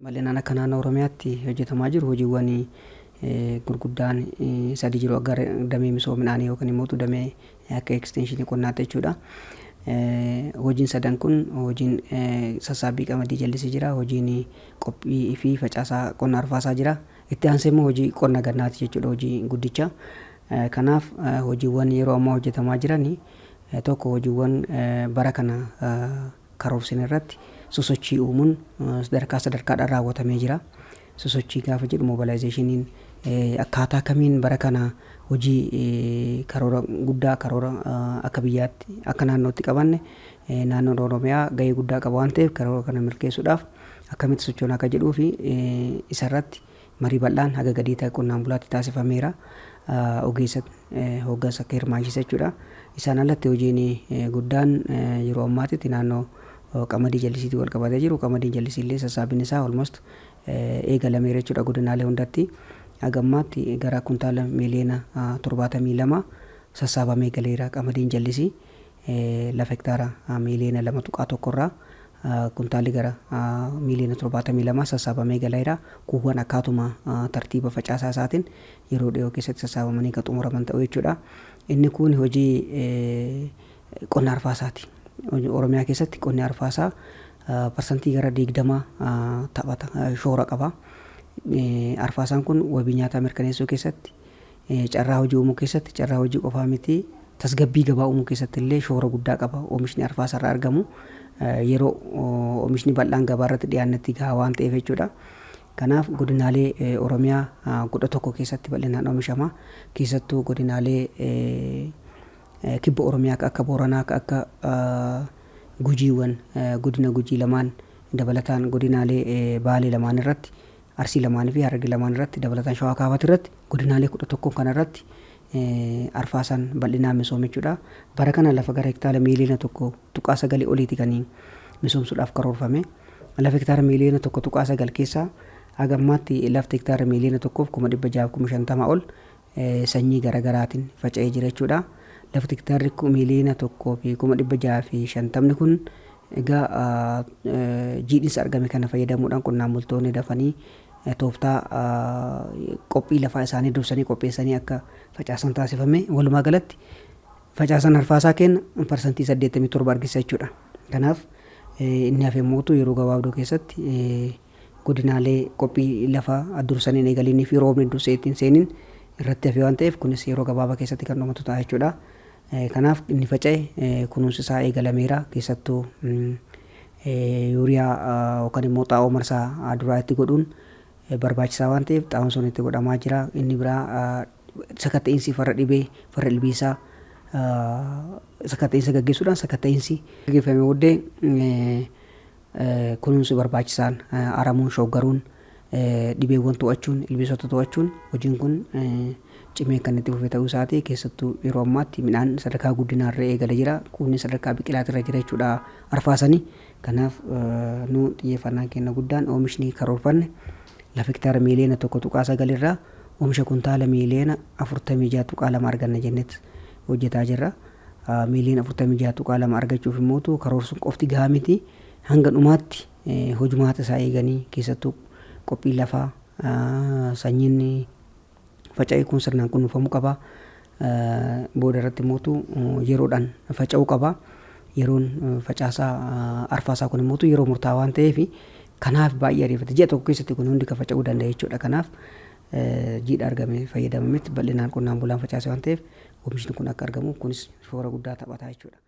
Bal'inaan akka naannoo Oromiyaatti hojjetamaa jiru hojiiwwan gurguddaan sadii jiru. Gara damee misooma midhaanii yookaan immoo damee akka ekstenshinii qonnaatti jechuudha. Hojiin sadan kun hojiin sassaabbii qamadii jallisii jira, hojiin qophii fi facaasaa qonna arfaasaa jira. Itti aansee immoo hojii qonna gannaati jechuudha, hojii guddicha. Kanaaf hojiiwwan yeroo ammaa hojjetamaa jiran tokko hojiiwwan bara kana karoorsin irratti sosochii uumuun sadarkaadhaan raawwatamee jira. Sosochii gaafa jedhu mobilaayizeeshiniin akkaataa kamiin bara kana hojii karoora guddaa karoora akka biyyaatti akka naannootti qabanne naannoon Oromiyaa gahee guddaa qaba waan ta'eef karoora kana milkeessuudhaaf akkamitti sochoona akka jedhuu fi isarratti marii bal'aan haga gadii ta'e qonnaan bulaatti taasifameera. Ogeessa hooggansa akka hirmaachise jechuudha. Isaan alatti hojiin guddaan yeroo ammaatitti naannoo qamadii jallisiitti wal qabatee jiru. Qamadii jallisii illee sassaabbiin isaa almost eegalameera jechuudha godinaalee hundatti. Hagammaatti gara kuntaala miiliyoona 72 sassaabamee galeera qamadiin jallisii. Lafa hektaara miiliyoona 2.1 irraa kuntaalli gara miiliyoona 72 sassaabamee galeera. Kuuwwan akkaatuma tartiiba facaasaa isaatiin yeroo dhiyoo keessatti sassaabamanii kan xumuraman ta'u jechuudha. Inni kun hojii qonna arfaasaati. Oromiyaa keessatti qonni arfaasaa parsantii gara 20 taphata, shoora qaba. Arfaasaan kun wabii nyaataa mirkaneessuu keessatti, carraa hojii uumuu keessatti, carraa hojii qofaa miti, tasgabbii gabaa uumuu keessatti illee shoora guddaa qaba. Oomishni arfaasaa irraa argamu yeroo oomishni bal'aan gabaa irratti dhiyaannetti gahaa waan ta'eef jechuudha. Kanaaf godinaalee Oromiyaa 11 keessatti bal'inaan oomishama. Keessattuu godinaalee kibba Oromiyaa akka Booranaa akka Gujiiwwan godina Gujii lamaan dabalataan godinaalee Baalee lamaan irratti, Arsii lamaan fi Harargee lamaan irratti dabalataan Shawaa Kaabaat irratti godinaalee 11 kana irratti arfaasaan bal'inaan misoome jechuudha. Bara kana lafa gara hektaara miiliyoona 1.9 oliiti kan misoomsuudhaaf karoorfame. Lafa hektaara miiliyoona 1.9 keessaa hagammaatti lafti hektaara miiliyoona 1,650 ol sanyii garaagaraatiin faca'ee jira jechuudha. Lafti hektaarri miiliyoona 1,650 kun egaa jiidhinsa argame kana fayyadamuudhaan qonnaan bultoonni dafanii tooftaa qophii lafaa isaanii dursanii qopheessanii akka facaasan taasifame. Walumaa galatti facaasan arfaasaa kenna parsantii 87 argisiisa jechuudha. Kanaaf inni hafe mootu yeroo gabaabduu keessatti godinaalee qophii lafaa dursanii eegalanii fi roobni dursee ittiin seeniin irratti hafe waan ta'eef kunis yeroo gabaabaa keessatti kan dhumatu ta'a jechuudha. Kanaaf inni faca'e kunuunsi isaa eegalameera. Keessattuu yuuriyaa yookaan immoo xaa'oo marsaa duraa itti godhuun barbaachisaa waan ta'eef xaa'oon sun itti godhamaa jira. Inni biraa sakatta'insi farra dhibee farra ilbiisaa sakatta'insa gaggeessuudhaan sakatta'insi gaggeeffame booddee kunuunsi barbaachisaan aramuun shoggaruun dhibeewwan to'achuun ilbiisota to'achuun hojiin kun cimee kan itti fufee ta'uu isaati. Keessattuu yeroo ammaatti midhaan sadarkaa guddinaarra eegale jira. Kunis sadarkaa biqilaatirra jira jechuudha arfaasanii. Kanaaf nu xiyyeeffannaan keenya guddaan oomishni karoorfanne lafa hektaara miiliyoona 1.9 irraa oomisha kuntaala miiliyoona 46.2 arganna jennetti hojjetaa jirra. Miiliyoona 46.2 argachuuf immoo karoorsuun qofti gahaa miti. Hanga dhumaatti hojumaata isaa eeganii keessattuu qophii lafaa sanyiin faca'ee kun sirnaan kunuunfamuu qaba. Booda irratti immoo yeroodhaan faca'uu qaba. Yeroon facaasaa arfaasaa kun immoo yeroo murtaawaa waan ta'eef kanaaf baay'ee ariifate. Ji'a tokko keessatti kun hundi kan faca'uu danda'a jechuudha. Kanaaf jiidha argame fayyadamametti bal'inaan qonnaan bulaan facaase waan ta'eef oomishni kun akka argamu kunis shoora guddaa taphataa jechuudha.